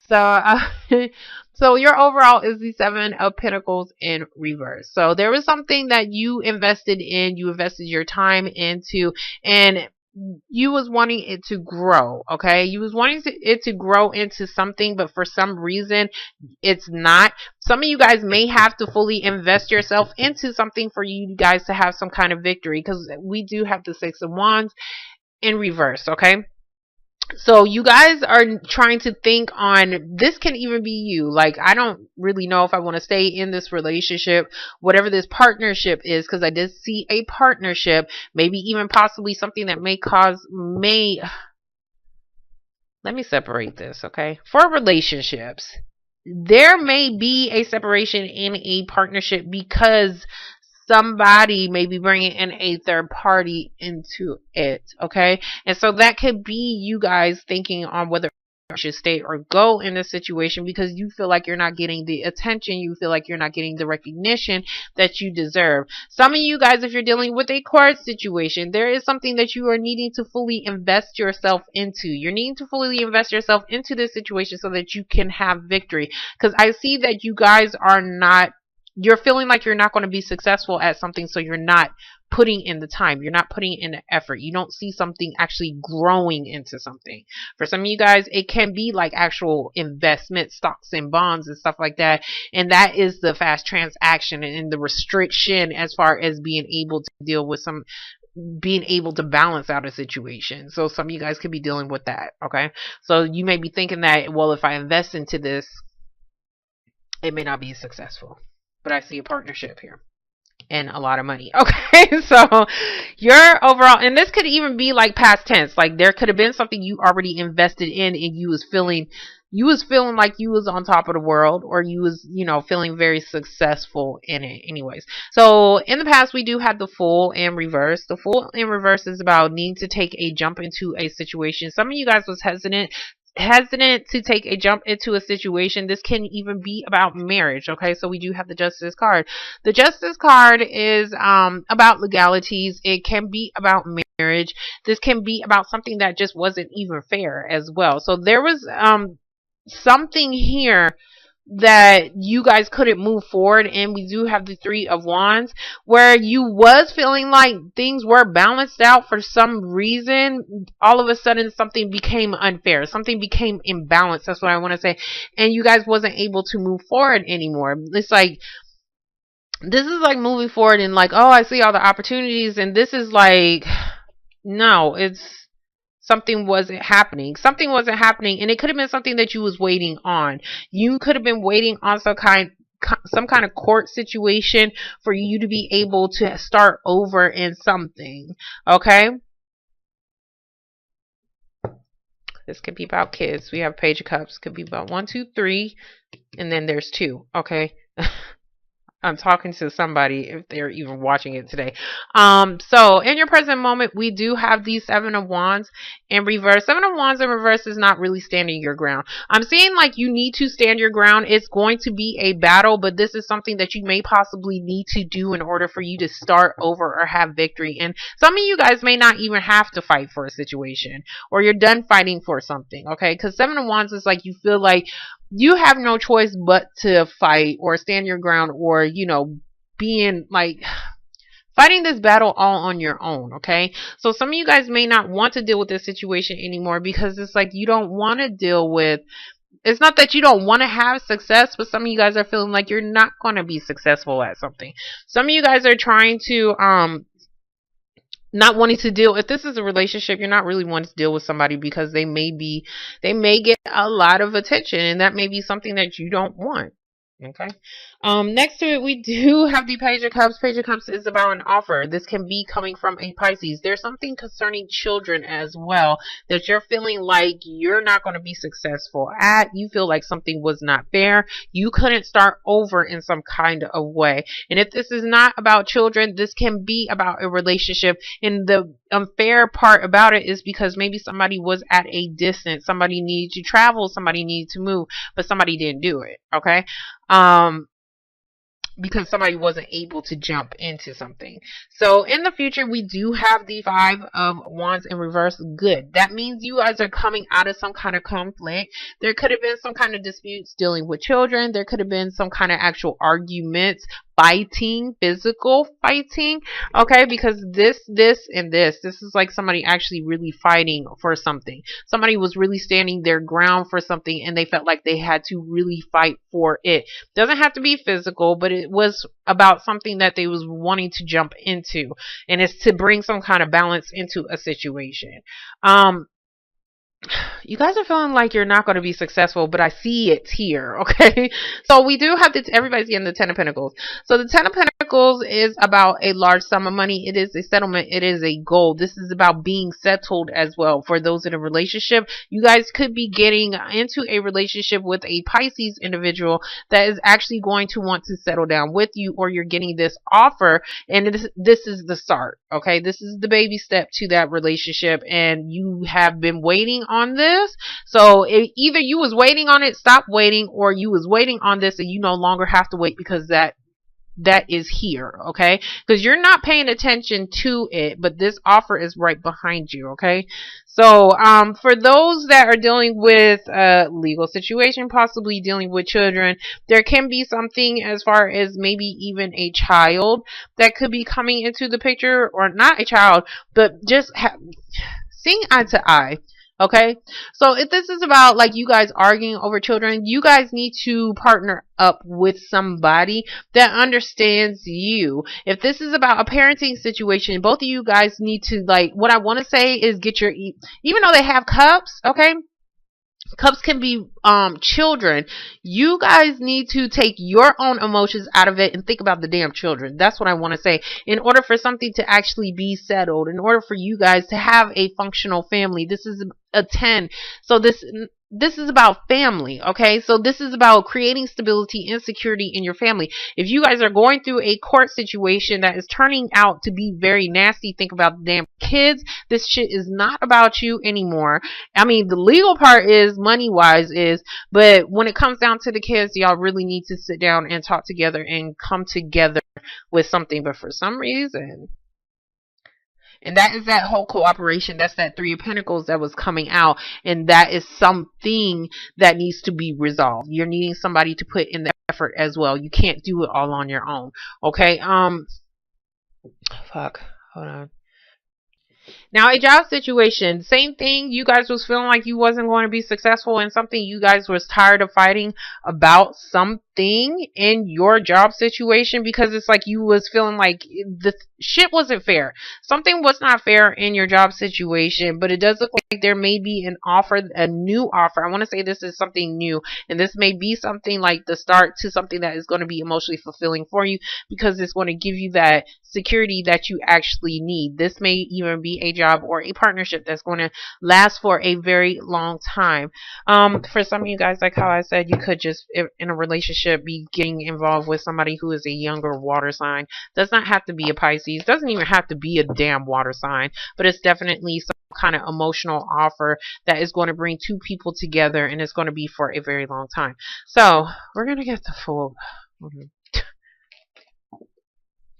So, so your overall is the Seven of Pentacles in reverse. So there was something that you invested in, you invested your time into, and you was wanting it to grow. Okay, you was wanting it to grow into something, but for some reason it's not. Some of you guys may have to fully invest yourself into something for you guys to have some kind of victory, because we do have the Six of Wands in reverse. Okay, so you guys are trying to think on, this can even be you. Like, I don't really know if I want to stay in this relationship, whatever this partnership is, because I did see a partnership, maybe even possibly something that may let me separate this. Okay, for relationships, there may be a separation in a partnership because somebody may be bringing in a third party into it. Okay, and so that could be you guys thinking on whether you should stay or go in this situation, because you feel like you're not getting the attention, you feel like you're not getting the recognition that you deserve. Some of you guys, if you're dealing with a court situation, there is something that you are needing to fully invest yourself into. You're needing to fully invest yourself into this situation so that you can have victory, because I see that you guys are not, you're feeling like you're not going to be successful at something, so you're not putting in the time, you're not putting in the effort, you don't see something actually growing into something. For some of you guys, it can be like actual investment, stocks and bonds and stuff like that, and that is the fast transaction and the restriction as far as being able to deal with some, being able to balance out a situation. So some of you guys could be dealing with that. Okay, so you may be thinking that, well, if I invest into this, it may not be successful, but I see a partnership here and a lot of money. Okay, so your overall, and this could even be like past tense, like there could have been something you already invested in and you was feeling like you was on top of the world, or you was, you know, feeling very successful in it anyways. So in the past, we do have the Fool in reverse. The Fool in reverse is about needing to take a jump into a situation. Some of you guys was hesitant to take a jump into a situation. This can even be about marriage. Okay, so we do have the Justice card. The Justice card is about legalities. It can be about marriage. This can be about something that just wasn't even fair as well. So there was something here that you guys couldn't move forward, and we do have the Three of Wands, where you was feeling like things were balanced out. For some reason, all of a sudden something became unfair, something became imbalanced, that's what I want to say, and you guys wasn't able to move forward anymore. It's like, this is like moving forward and like, oh, I see all the opportunities, and this is like, no, it's something wasn't happening. Something wasn't happening, and it could have been something that you was waiting on. You could have been waiting on some kind of court situation for you to be able to start over in something. Okay, this could be about kids. We have Page of Cups. Could be about 1, 2, 3, and then there's 2. Okay. I'm talking to somebody if they're even watching it today. So in your present moment, we do have the Seven of Wands in reverse. Seven of Wands in reverse is not really standing your ground. I'm seeing like you need to stand your ground. It's going to be a battle, but this is something that you may possibly need to do in order for you to start over or have victory. And some of you guys may not even have to fight for a situation, or you're done fighting for something. Okay, because Seven of Wands is like you feel like you have no choice but to fight or stand your ground, or, you know, being like fighting this battle all on your own. Okay, so some of you guys may not want to deal with this situation anymore, because it's like you don't want to deal with, it's not that you don't want to have success, but some of you guys are feeling like you're not going to be successful at something. Some of you guys are trying to not wanting to deal, if this is a relationship, you're not really wanting to deal with somebody because they may get a lot of attention, and that may be something that you don't want. Okay. Next to it, we do have the Page of Cups. Page of Cups is about an offer. This can be coming from a Pisces. There's something concerning children as well that you're feeling like you're not going to be successful at. You feel like something was not fair. You couldn't start over in some kind of way. And if this is not about children, this can be about a relationship. And the unfair part about it is because maybe somebody was at a distance. Somebody needed to travel. Somebody needed to move, but somebody didn't do it. Okay. because somebody wasn't able to jump into something. So in the future, we do have the Five of Wands in reverse. Good. That means you guys are coming out of some kind of conflict. There could have been some kind of disputes dealing with children. There could have been some kind of actual arguments, fighting, physical fighting. Okay, because this is like somebody actually really fighting for something. Somebody was really standing their ground for something and they felt like they had to really fight for it. Doesn't have to be physical, but it was about something that they was wanting to jump into, and it's to bring some kind of balance into a situation. Um, you guys are feeling like you're not going to be successful, but I see it here, okay? So we do have this, everybody's getting the Ten of Pentacles. So the Ten of Pentacles is about a large sum of money. It is a settlement. It is a goal. This is about being settled as well. For those in a relationship, you guys could be getting into a relationship with a Pisces individual that is actually going to want to settle down with you, or you're getting this offer, and this is the start, okay? This is the baby step to that relationship, and you have been waiting on this. So either you was waiting on it, stop waiting, or you was waiting on this and you no longer have to wait because that is here, okay? Because you're not paying attention to it, but this offer is right behind you, okay? So for those that are dealing with a legal situation, possibly dealing with children, there can be something as far as maybe even a child that could be coming into the picture, or not a child, but just seeing eye to eye. Okay, so if this is about like you guys arguing over children, you guys need to partner up with somebody that understands you. If this is about a parenting situation, both of you guys need to, like, what I want to say is get your, even though they have cups, okay? Cups can be children. You guys need to take your own emotions out of it and think about the damn children. That's what I want to say. In order for something to actually be settled, in order for you guys to have a functional family, this is a 10. So this is about family, okay? So this is about creating stability and security in your family. If you guys are going through a court situation that is turning out to be very nasty, think about the damn kids. This shit is not about you anymore. I mean, the legal part is, money-wise is, but when it comes down to the kids, y'all really need to sit down and talk together and come together with something. But for some reason, and that is that whole cooperation. That's that Three of Pentacles that was coming out. And that is something that needs to be resolved. You're needing somebody to put in the effort as well. You can't do it all on your own. Okay. Fuck. Hold on. Now, a job situation, same thing. You guys was feeling like you wasn't going to be successful in something. You guys was tired of fighting about something in your job situation, because it's like you was feeling like the shit wasn't fair. Something was not fair in your job situation, but it does look like there may be an offer, a new offer. I want to say this is something new, and this may be something like the start to something that is going to be emotionally fulfilling for you, because it's going to give you that security that you actually need. This may even be a job or a partnership that's going to last for a very long time. For some of you guys, like how I said, you could just, in a relationship, be getting involved with somebody who is a younger water sign. Does not have to be a Pisces. Doesn't even have to be a damn water sign, but it's definitely some kind of emotional offer that is going to bring two people together, and it's going to be for a very long time. So we're going to get the full...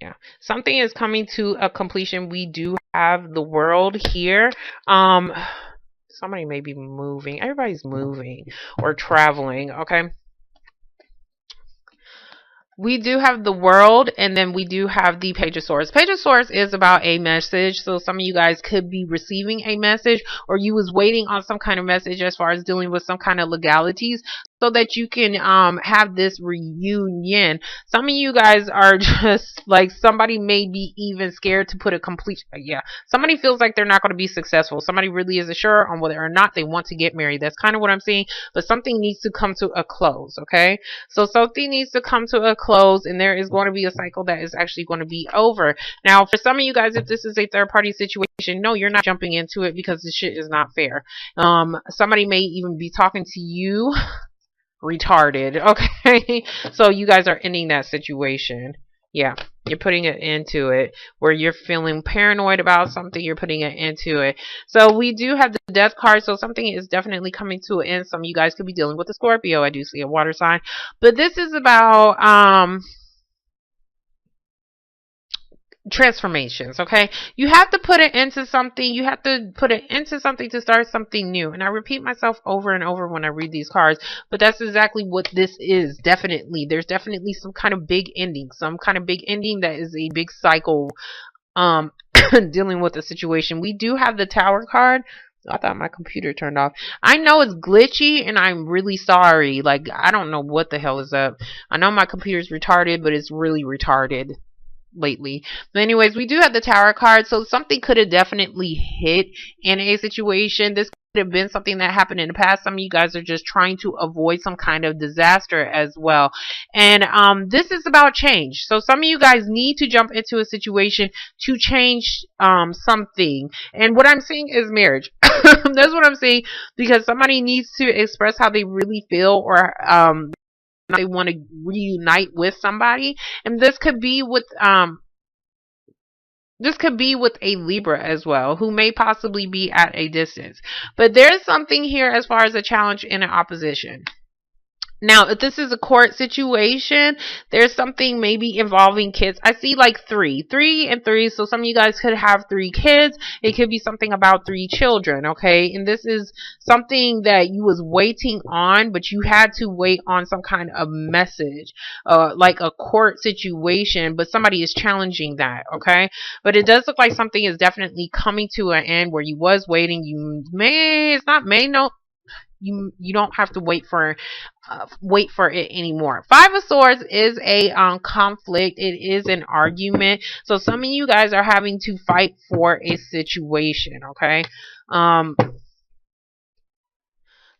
Yeah, something is coming to a completion. We do have the World here. Somebody may be moving. Everybody's moving or traveling. Okay. We do have the World, and then we do have the Page of Swords. Page of Swords is about a message. So some of you guys could be receiving a message, or you was waiting on some kind of message as far as dealing with some kind of legalities, so that you can have this reunion. Some of you guys are just like, somebody may be even scared to put a complete, somebody feels like they're not going to be successful. Somebody really isn't sure on whether or not they want to get married. That's kind of what I'm seeing. But something needs to come to a close, okay? So something needs to come to a close, and there is going to be a cycle that is actually going to be over. Now, for some of you guys, if this is a third party situation, no, you're not jumping into it, because this shit is not fair. Somebody may even be talking to you retarded, okay? So you guys are ending that situation. Yeah, you're putting it into it, where you're feeling paranoid about something, you're putting it into it. So we do have the Death card, so something is definitely coming to an end. Some of you guys could be dealing with a Scorpio. I do see a water sign, but this is about transformations. Okay, you have to put it into something. You have to put it into something to start something new. And I repeat myself over and over when I read these cards, but that's exactly what this is. Definitely, there's definitely some kind of big ending, some kind of big ending that is a big cycle, um dealing with the situation. We do have the Tower card. I thought my computer turned off. I know it's glitchy and I'm really sorry. Like, I don't know what the hell is up. I know my computer's retarded, but it's really retarded lately. But anyways, we do have the Tower card, so something could have definitely hit in a situation. This could have been something that happened in the past. Some of you guys are just trying to avoid some kind of disaster as well. And this is about change. So some of you guys need to jump into a situation to change something. And what I'm seeing is marriage. That's what I'm saying, because somebody needs to express how they really feel, or they want to reunite with somebody. And this could be with a Libra as well, who may possibly be at a distance. But there's something here as far as a challenge and an opposition. Now, if this is a court situation, there's something maybe involving kids. I see like three and three. So some of you guys could have 3 kids. It could be something about 3 children. Okay. And this is something that you was waiting on, but you had to wait on some kind of message, like a court situation, but somebody is challenging that. Okay. But it does look like something is definitely coming to an end where you was waiting. No, you don't have to wait for it anymore. 5 of Swords is a conflict. It is an argument. So some of you guys are having to fight for a situation. Okay. Some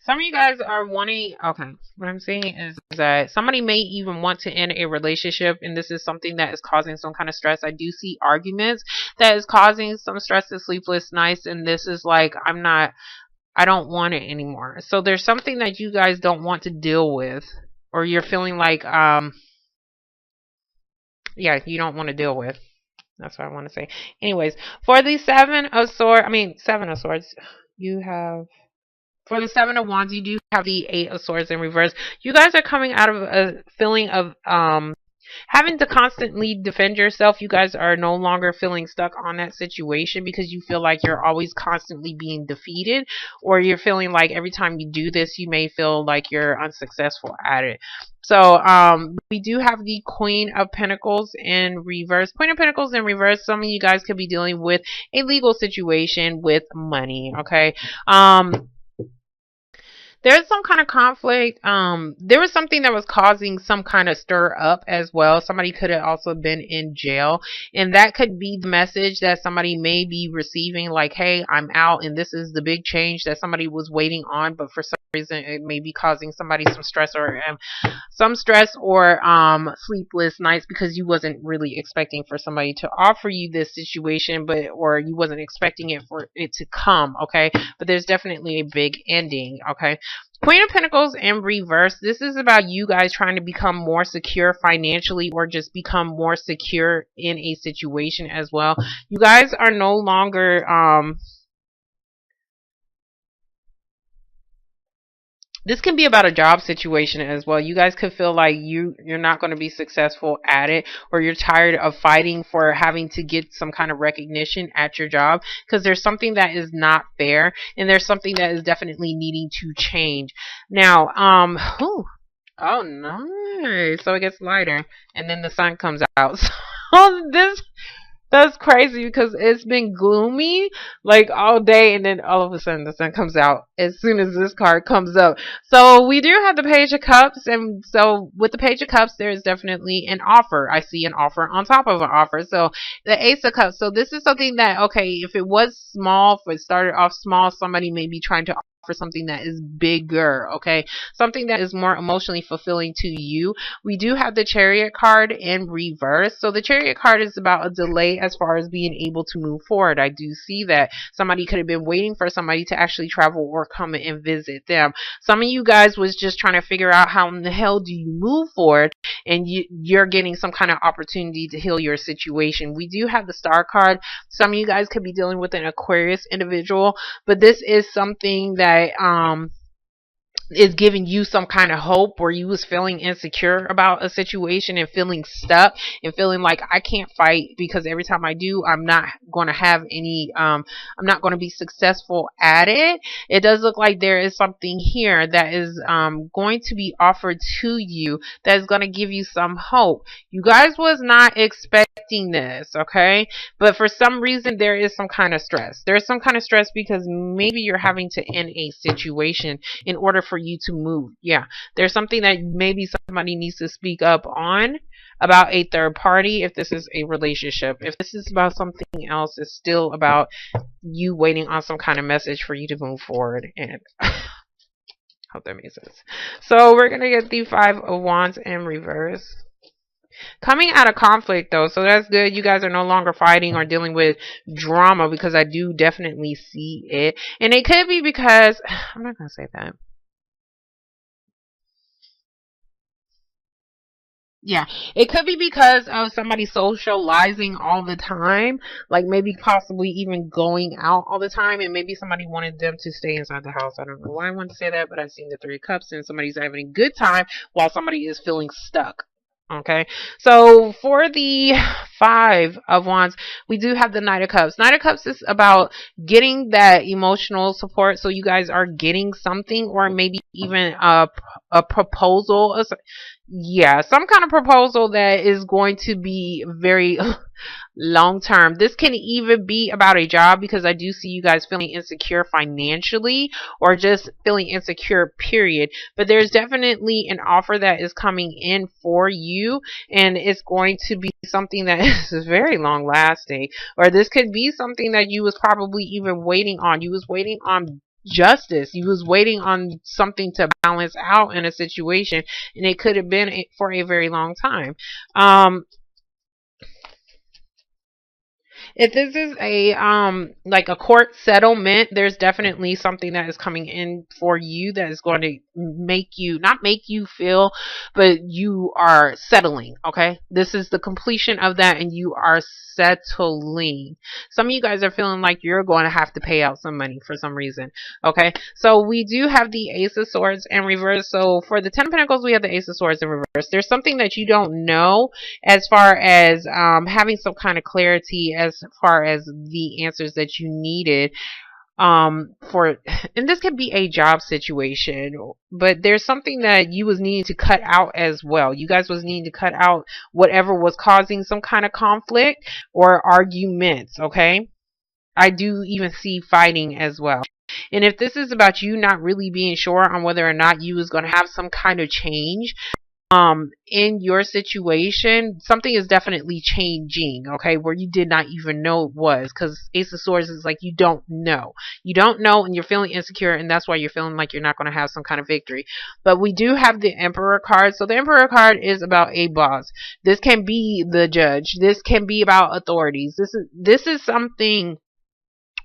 of you guys are wanting, okay, what I'm saying is that somebody may even want to end a relationship, and this is something that is causing some kind of stress. I do see arguments that is causing some stress and sleepless nights, and this is like, I don't want it anymore. So there's something that you guys don't want to deal with, or you're feeling like, yeah, you don't want to deal with. That's what I want to say. Anyways, for the Seven of Swords, you have, for the 7 of Wands, you do have the 8 of Swords in reverse. You guys are coming out of a feeling of, having to constantly defend yourself. You guys are no longer feeling stuck on that situation because you feel like you're always constantly being defeated, or you're feeling like every time you do this, you may feel like you're unsuccessful at it. So we do have the Queen of Pentacles in reverse. Queen of Pentacles in reverse. Some of you guys could be dealing with a legal situation with money. Okay. There's some kind of conflict. There was something that was causing some kind of stir up as well. Somebody could have also been in jail, and that could be the message that somebody may be receiving, like, hey, I'm out, and this is the big change that somebody was waiting on, but for some reason it may be causing somebody some stress, or sleepless nights, because you wasn't really expecting for somebody to offer you this situation, or you wasn't expecting it for it to come. Okay, but there's definitely a big ending. Okay. Queen of Pentacles in reverse. This is about you guys trying to become more secure financially, or just become more secure in a situation as well. You guys are no longer, this can be about a job situation as well. You guys could feel like you're not going to be successful at it, or you're tired of fighting for having to get some kind of recognition at your job, because there's something that is not fair, and there's something that is definitely needing to change. Now, oh, nice. So it gets lighter, and then the sun comes out. So that's crazy, because it's been gloomy like all day, and then all of a sudden the sun comes out as soon as this card comes up. So we do have the Page of Cups, and so with the Page of Cups, there is definitely an offer. I see an offer on top of an offer. So the Ace of Cups. So this is something that, okay, if it was small, if it started off small, somebody may be trying to offer something that is bigger. Okay, something that is more emotionally fulfilling to you. We do have the Chariot card in reverse. So the Chariot card is about a delay as far as being able to move forward. I do see that somebody could have been waiting for somebody to actually travel or come and visit them. Some of you guys was just trying to figure out how in the hell do you move forward, and you're getting some kind of opportunity to heal your situation. We do have the Star card. Some of you guys could be dealing with an Aquarius individual, but this is something that is giving you some kind of hope, where you was feeling insecure about a situation and feeling stuck and feeling like I can't fight because every time I do, I'm not going to have any I'm not going to be successful at it. It does look like there is something here that is going to be offered to you that is going to give you some hope. You guys was not expecting this, okay? But for some reason there is some kind of stress. There's some kind of stress because maybe you're having to end a situation in order for you to move. Yeah, there's something that maybe somebody needs to speak up on about a third party. If this is a relationship, if this is about something else, it's still about you waiting on some kind of message for you to move forward. And hope that makes sense. So we're gonna get the Five of Wands in reverse. Coming out of conflict though, so that's good. You guys are no longer fighting or dealing with drama, because I do definitely see it. And it could be because I'm not gonna say that. Yeah, it could be because of somebody socializing all the time, like maybe possibly even going out all the time, and maybe somebody wanted them to stay inside the house. I don't know why I want to say that, but I've seen the Three of Cups, and somebody's having a good time while somebody is feeling stuck. Okay, so for the Five of Wands, we do have the Knight of Cups. Knight of Cups is about getting that emotional support. So you guys are getting something, or maybe even a proposal. Yeah, some kind of proposal that is going to be very long term. This can even be about a job, because I do see you guys feeling insecure financially, or just feeling insecure, period. But there's definitely an offer that is coming in for you, and it's going to be something that is very long lasting. Or this could be something that you was probably even waiting on. You was waiting on justice. You was waiting on something to balance out in a situation, and it could have been for a very long time. If this is a like a court settlement, there's definitely something that is coming in for you that is going to make you, not make you feel, but you are settling. Okay, this is the completion of that, and you are settling. Some of you guys are feeling like you're going to have to pay out some money for some reason. Okay, so we do have the Ace of Swords in reverse. So for the Ten of Pentacles, we have the Ace of Swords in reverse. There's something that you don't know, as far as having some kind of clarity as far as the answers that you needed for, and this could be a job situation, but there's something that you was needing to cut out as well. You guys was needing to cut out whatever was causing some kind of conflict or arguments. Okay, I do even see fighting as well. And if this is about you not really being sure on whether or not you was going to have some kind of change in your situation, something is definitely changing, okay, where you did not even know it was, because Ace of Swords is like you don't know, and you're feeling insecure, and that's why you're feeling like you're not going to have some kind of victory. But we do have the Emperor card. So the Emperor card is about a boss. This can be the judge, this can be about authorities, this is something,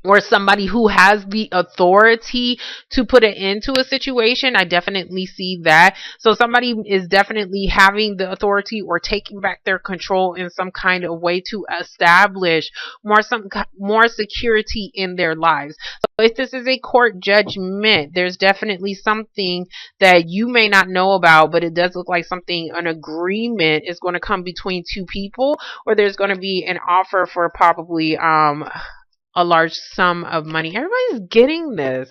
or somebody who has the authority to put it into a situation. I definitely see that. So somebody is definitely having the authority or taking back their control in some kind of way to establish more security in their lives. So if this is a court judgment, there's definitely something that you may not know about, but it does look like something, an agreement is going to come between two people, or there's going to be an offer for probably a large sum of money. Everybody's getting this.